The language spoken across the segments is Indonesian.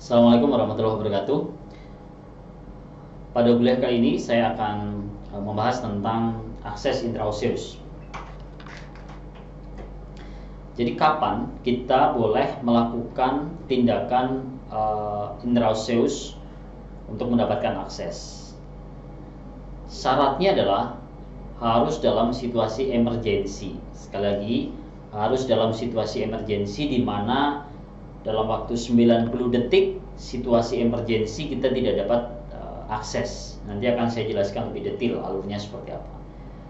Assalamualaikum warahmatullahi wabarakatuh. Pada kuliah kali ini saya akan membahas tentang akses intraoseus. Jadi kapan kita boleh melakukan tindakan intraoseus untuk mendapatkan akses? Syaratnya adalah harus dalam situasi emergensi. Sekali lagi, harus dalam situasi emergensi di mana dalam waktu 90 detik situasi emergensi kita tidak dapat akses. Nanti akan saya jelaskan lebih detail alurnya seperti apa.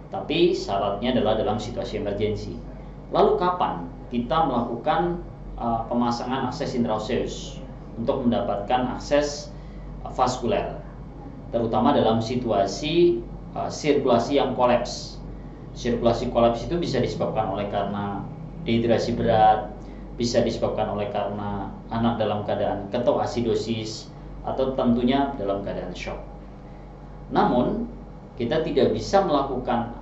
Tapi syaratnya adalah dalam situasi emergensi. Lalu kapan kita melakukan pemasangan akses intraoseus untuk mendapatkan akses vaskuler, terutama dalam situasi sirkulasi yang kolaps. Sirkulasi kolaps itu bisa disebabkan oleh karena dehidrasi berat, bisa disebabkan oleh karena anak dalam keadaan ketoasidosis, atau tentunya dalam keadaan shock. Namun, kita tidak bisa melakukan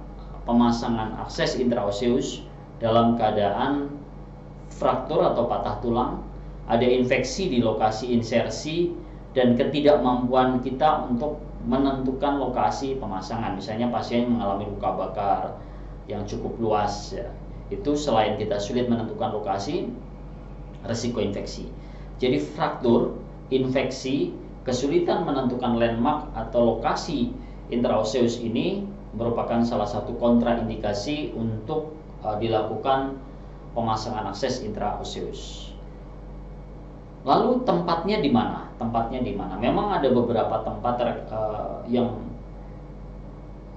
pemasangan akses intraoseus dalam keadaan fraktur atau patah tulang, ada infeksi di lokasi insersi, dan ketidakmampuan kita untuk menentukan lokasi pemasangan. Misalnya pasien mengalami luka bakar yang cukup luas, ya. Itu selain kita sulit menentukan lokasi, resiko infeksi. Jadi fraktur, infeksi, kesulitan menentukan landmark atau lokasi intraoseus ini merupakan salah satu kontraindikasi untuk dilakukan pemasangan akses intraoseus. Lalu tempatnya di mana? Tempatnya di mana? Memang ada beberapa tempat yang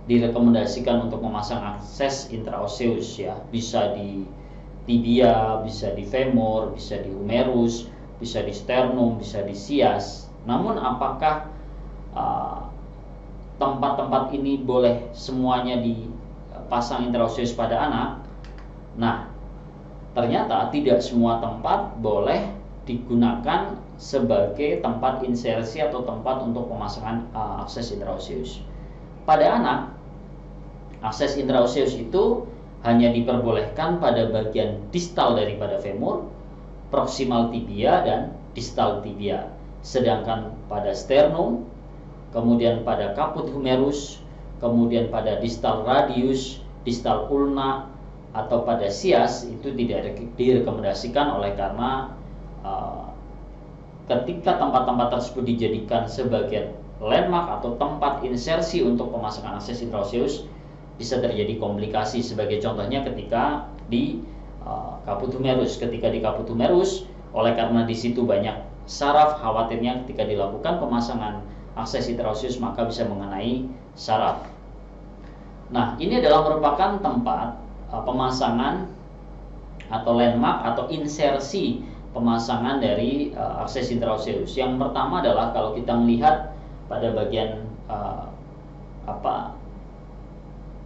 direkomendasikan untuk memasang akses intraoseus, ya. Bisa di tibia, bisa di femur, bisa di humerus, bisa di sternum, bisa di sias. Namun apakah tempat-tempat ini boleh semuanya dipasang intraoseus pada anak? Nah, ternyata tidak semua tempat boleh digunakan sebagai tempat insersi atau tempat untuk pemasangan akses intraoseus. Pada anak, akses intraoseus itu hanya diperbolehkan pada bagian distal daripada femur, proksimal tibia, dan distal tibia. Sedangkan pada sternum, kemudian pada kaput humerus, kemudian pada distal radius, distal ulna, atau pada sias itu tidak direkomendasikan oleh karena ketika tempat-tempat tersebut dijadikan sebagai landmark atau tempat insersi untuk pemasangan akses intraoseus, bisa terjadi komplikasi. Sebagai contohnya ketika di kaput humerus. Ketika di kaput humerus, oleh karena di situ banyak saraf, khawatirnya ketika dilakukan pemasangan akses intraoseus maka bisa mengenai saraf. Nah, ini adalah merupakan tempat pemasangan atau landmark atau insersi pemasangan dari akses intraoseus. Yang pertama adalah kalau kita melihat pada bagian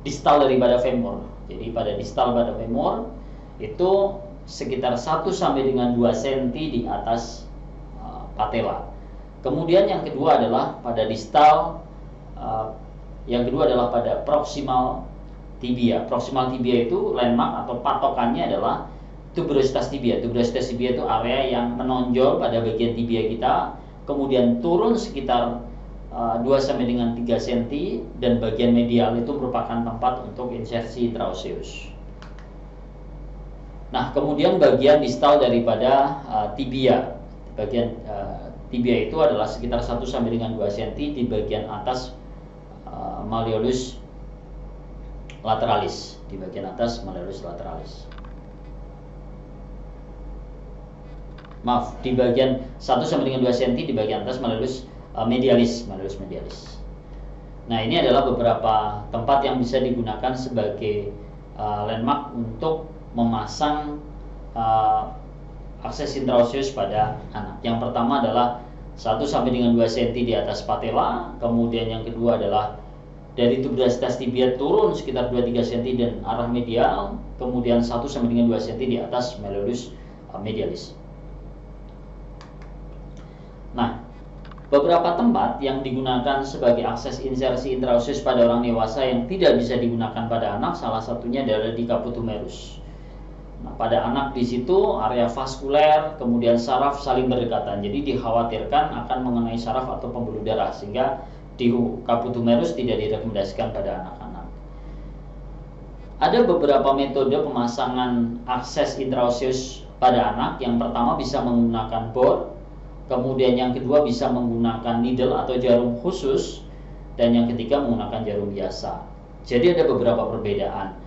distal daripada femur. Jadi pada distal pada femur itu sekitar 1 sampai dengan 2 cm di atas patella. Kemudian yang kedua adalah pada distal, yang kedua adalah pada proksimal tibia. Proksimal tibia itu landmark atau patokannya adalah tuberositas tibia. Tuberositas tibia itu area yang menonjol pada bagian tibia kita, kemudian turun sekitar 2 sampai dengan 3 cm, dan bagian medial itu merupakan tempat untuk insersi intraoseus. Nah, kemudian bagian distal daripada tibia. Bagian tibia itu adalah sekitar 1 sampai dengan 2 cm di bagian atas malleolus lateralis, di bagian atas malleolus lateralis. Maaf, di bagian 1 sampai dengan 2 cm di bagian atas malleolus medialis. Nah, ini adalah beberapa tempat yang bisa digunakan sebagai landmark untuk memasang akses intraoseus pada anak. Yang pertama adalah 1 sampai dengan 2 cm di atas patella, kemudian yang kedua adalah dari tuberositas tibia turun sekitar 2-3 cm dan arah medial, kemudian 1 sampai dengan 2 cm di atas malleolus medialis. Nah, beberapa tempat yang digunakan sebagai akses insersi intraoseus pada orang dewasa yang tidak bisa digunakan pada anak, salah satunya adalah di kaput humerus. Nah, pada anak di situ area vaskuler kemudian saraf saling berdekatan. Jadi dikhawatirkan akan mengenai saraf atau pembuluh darah sehingga di kabut humerus tidak direkomendasikan pada anak-anak. Ada beberapa metode pemasangan akses intraoseus pada anak. Yang pertama bisa menggunakan bor, kemudian yang kedua bisa menggunakan needle atau jarum khusus, dan yang ketiga menggunakan jarum biasa. Jadi ada beberapa perbedaan.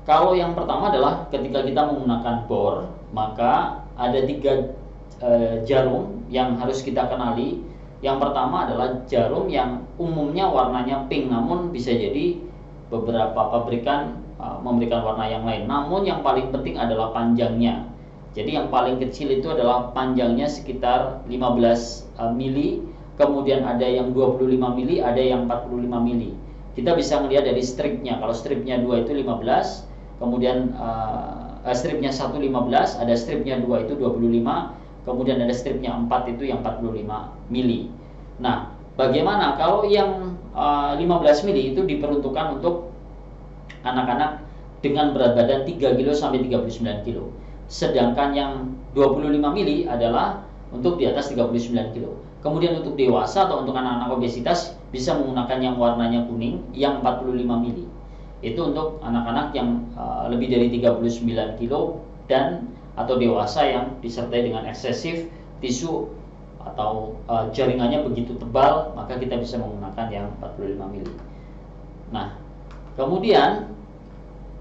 Kalau yang pertama adalah ketika kita menggunakan bor, maka ada 3 jarum yang harus kita kenali. Yang pertama adalah jarum yang umumnya warnanya pink, namun bisa jadi beberapa pabrikan memberikan warna yang lain. Namun yang paling penting adalah panjangnya. Jadi yang paling kecil itu adalah panjangnya sekitar 15 mili, kemudian ada yang 25 mili, ada yang 45 mili. Kita bisa melihat dari stripnya. Kalau stripnya 2 itu 15, kemudian stripnya 1 15, ada stripnya 2 itu 25, kemudian ada stripnya 4 itu yang 45 mili. Nah, bagaimana kalau yang 15 mili itu diperuntukkan untuk anak-anak dengan berat badan 3 kilo sampai 39 kilo. Sedangkan yang 25 mili adalah untuk di atas 39 kilo. Kemudian untuk dewasa atau untuk anak-anak obesitas bisa menggunakan yang warnanya kuning yang 45 mili. Itu untuk anak-anak yang lebih dari 39 kilo dan atau dewasa yang disertai dengan eksesif tisu atau jaringannya begitu tebal, maka kita bisa menggunakan yang 45 mili. Nah, kemudian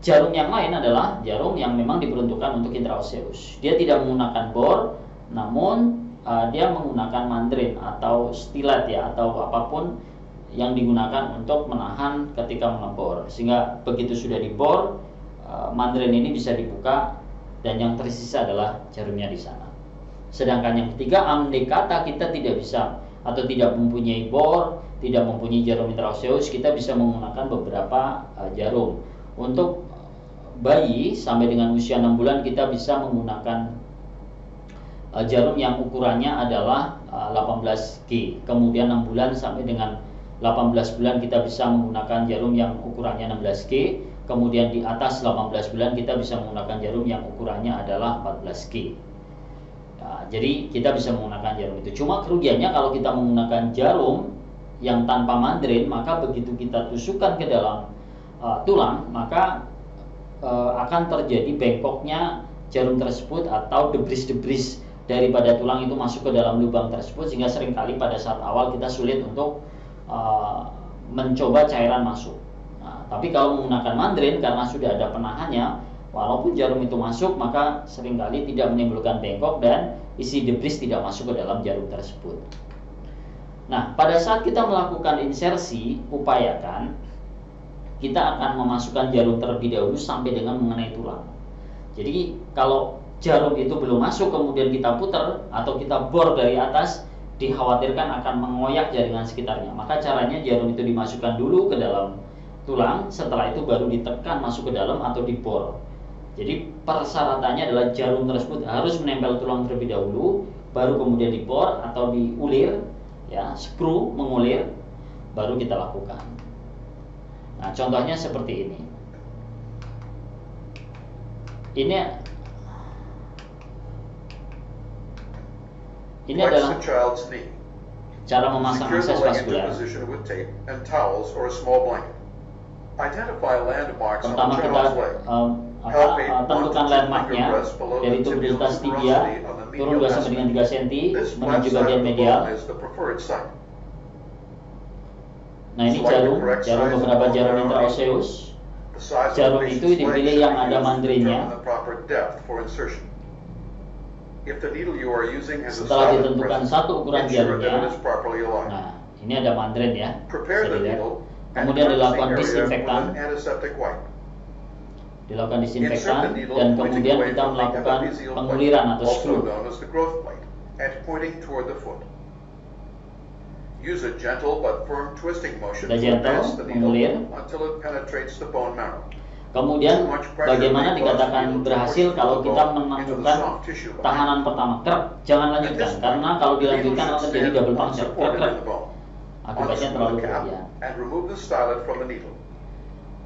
jarum yang lain adalah jarum yang memang diperuntukkan untuk intraoseus. Dia tidak menggunakan bor, namun dia menggunakan mandrin atau stilet ya, atau apapun yang digunakan untuk menahan ketika mengebor. Sehingga begitu sudah dibor, mandrin ini bisa dibuka dan yang tersisa adalah jarumnya di sana. Sedangkan yang ketiga, andai kata kita tidak bisa atau tidak mempunyai bor, tidak mempunyai jarum intraoseus, kita bisa menggunakan beberapa jarum. Untuk bayi sampai dengan usia 6 bulan kita bisa menggunakan jarum yang ukurannya adalah 18G. Kemudian 6 bulan sampai dengan 18 bulan kita bisa menggunakan jarum yang ukurannya 16G. Kemudian di atas 18 bulan kita bisa menggunakan jarum yang ukurannya adalah 14G. Jadi kita bisa menggunakan jarum itu. Cuma kerugiannya kalau kita menggunakan jarum yang tanpa mandrin, maka begitu kita tusukkan ke dalam tulang, maka akan terjadi bengkoknya jarum tersebut atau debris-debris daripada tulang itu masuk ke dalam lubang tersebut, sehingga seringkali pada saat awal kita sulit untuk mencoba cairan masuk. Nah, tapi kalau menggunakan mandrin karena sudah ada penahannya, walaupun jarum itu masuk, maka seringkali tidak menimbulkan bengkok dan isi debris tidak masuk ke dalam jarum tersebut. Nah, pada saat kita melakukan insersi, upayakan kita akan memasukkan jarum terlebih dahulu sampai dengan mengenai tulang. Jadi kalau jarum itu belum masuk kemudian kita putar atau kita bor dari atas, dikhawatirkan akan mengoyak jaringan sekitarnya. Maka caranya jarum itu dimasukkan dulu ke dalam tulang, setelah itu baru ditekan masuk ke dalam atau dibor. Jadi persyaratannya adalah jarum tersebut harus menempel tulang terlebih dahulu, baru kemudian dibor atau diulir, ya, screw mengulir, baru kita lakukan. Nah, contohnya seperti ini. Ini adalah cara memasang akses vaskuler. Pertama kita tentukan landmarknya dari tubulitas tibia turun 2 sampai dengan 3 cm menuju bagian medial. Nah, ini jarum beberapa jarum intraoseus. Jarum itu dipilih yang ada mandrinnya. Setelah ditentukan satu ukuran jarumnya, nah ini ada mandrin ya, kemudian dilakukan disinfektan, dan kemudian kita melakukan penguliran atau screw. Kita gentle mengulir. Kemudian bagaimana dikatakan berhasil kalau kita menemukan tahanan pertama? Krek, jangan lanjutkan, karena kalau dilanjutkan akan terjadi double puncture. Krek, akibatnya terlalu berlebihan.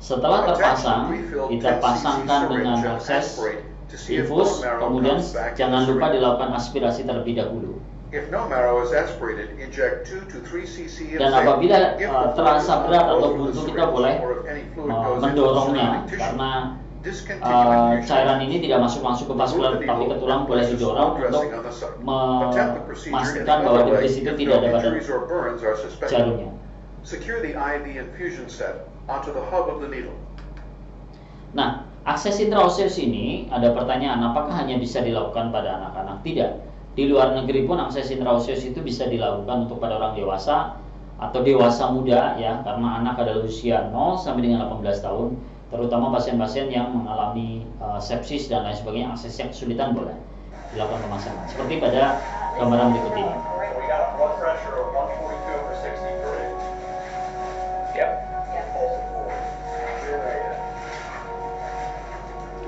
Setelah terpasang, kita pasangkan dengan akses infus, kemudian jangan lupa dilakukan aspirasi terlebih dahulu. Dan apabila terasa berat atau buntu, kita boleh mendorongnya, karena cairan ini tidak masuk ke vaskular tapi ke tulang, boleh didorong untuk memastikan bahwa debris itu tidak ada pada jarumnya. Nah, akses intraoseus ini ada pertanyaan, apakah hanya bisa dilakukan pada anak-anak? Tidak. Di luar negeri pun akses intraoseus itu bisa dilakukan untuk pada orang dewasa atau dewasa muda ya, karena anak adalah usia 0 sampai dengan 18 tahun, terutama pasien-pasien yang mengalami sepsis dan lain sebagainya, aksesnya kesulitan boleh dilakukan pemasangan. Seperti pada gambaran berikut ini.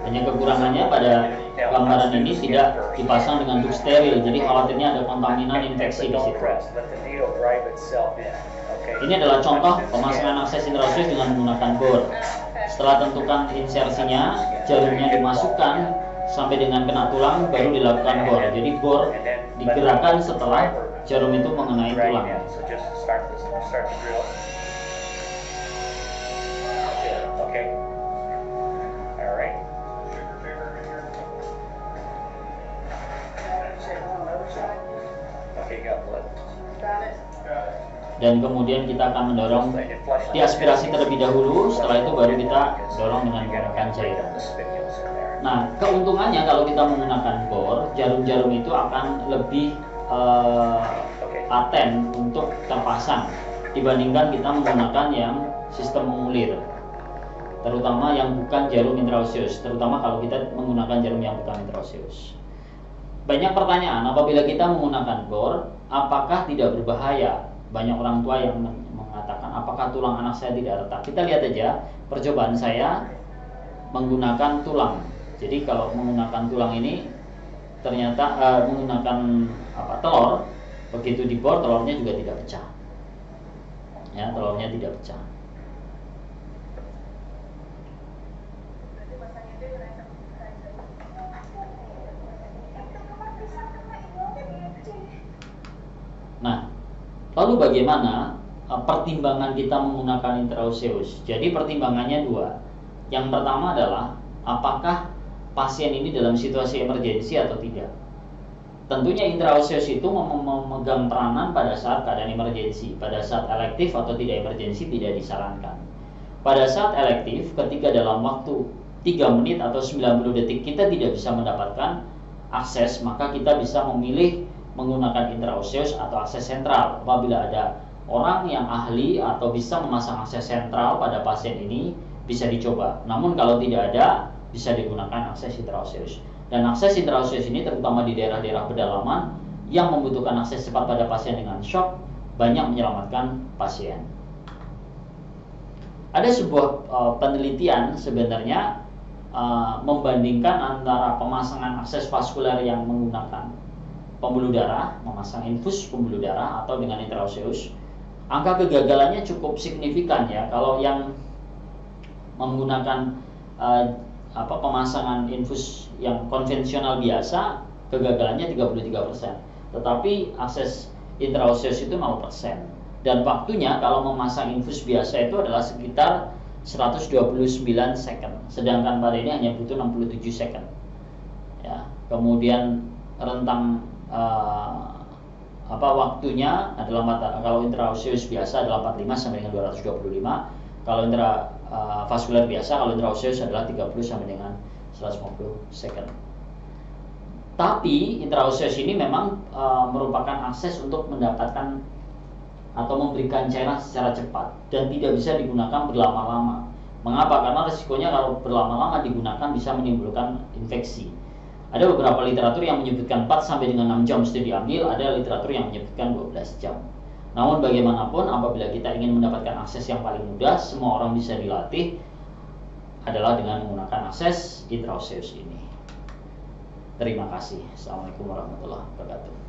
Hanya kekurangannya pada gambaran ini tidak dipasang dengan duk steril, jadi khawatirnya ada kontaminan infeksi di situ. Ini adalah contoh pemasangan akses intraoseus dengan menggunakan bor. Setelah tentukan insersinya, jarumnya dimasukkan sampai dengan kena tulang, baru dilakukan bor. Jadi bor digerakkan setelah jarum itu mengenai tulang. Dan kemudian kita akan mendorong diaspirasi terlebih dahulu, setelah itu baru kita dorong dengan menggunakan cairan. Nah, keuntungannya kalau kita menggunakan bor, jarum-jarum itu akan lebih paten untuk terpasang dibandingkan kita menggunakan yang sistem mengulir, terutama yang bukan jarum intraoseus, terutama kalau kita menggunakan jarum yang bukan intraoseus. Banyak pertanyaan, apabila kita menggunakan bor, apakah tidak berbahaya? Banyak orang tua yang mengatakan, apakah tulang anak saya tidak retak? Kita lihat aja percobaan saya menggunakan tulang. Jadi kalau menggunakan tulang ini, ternyata menggunakan telur, begitu dibor telurnya juga tidak pecah. Ya, telurnya tidak pecah. Nah, lalu bagaimana pertimbangan kita menggunakan intraoseus? Jadi pertimbangannya dua. Yang pertama adalah apakah pasien ini dalam situasi emergensi atau tidak. Tentunya intraoseus itu memegang peranan pada saat keadaan emergensi. Pada saat elektif atau tidak emergensi tidak disarankan. Pada saat elektif, ketika dalam waktu 3 menit atau 90 detik kita tidak bisa mendapatkan akses, maka kita bisa memilih menggunakan intraoseus atau akses sentral. Apabila ada orang yang ahli atau bisa memasang akses sentral pada pasien ini, bisa dicoba. Namun kalau tidak ada, bisa digunakan akses intraoseus. Dan akses intraoseus ini terutama di daerah-daerah pedalaman yang membutuhkan akses cepat pada pasien dengan shock, banyak menyelamatkan pasien. Ada sebuah penelitian sebenarnya membandingkan antara pemasangan akses vaskuler yang menggunakan pembuluh darah, memasang infus pembuluh darah atau dengan intraoseus. Angka kegagalannya cukup signifikan ya. Kalau yang menggunakan pemasangan infus yang konvensional biasa, kegagalannya 33%. Tetapi akses intraoseus itu 0%. Dan waktunya kalau memasang infus biasa itu adalah sekitar 129 second. Sedangkan pada ini hanya butuh 67 second. Ya. Kemudian rentang waktunya adalah kalau intraoseus biasa adalah 45 sampai dengan 225, kalau vaskuler biasa, kalau intraoseus adalah 30 sampai dengan 150 second. Tapi intraoseus ini memang merupakan akses untuk mendapatkan atau memberikan cairan secara cepat dan tidak bisa digunakan berlama-lama. Mengapa? Karena risikonya kalau berlama-lama digunakan bisa menimbulkan infeksi. Ada beberapa literatur yang menyebutkan 4 sampai dengan 6 jam sudah diambil, ada literatur yang menyebutkan 12 jam. Namun bagaimanapun apabila kita ingin mendapatkan akses yang paling mudah, semua orang bisa dilatih adalah dengan menggunakan akses intraoseus ini. Terima kasih. Assalamualaikum warahmatullahi wabarakatuh.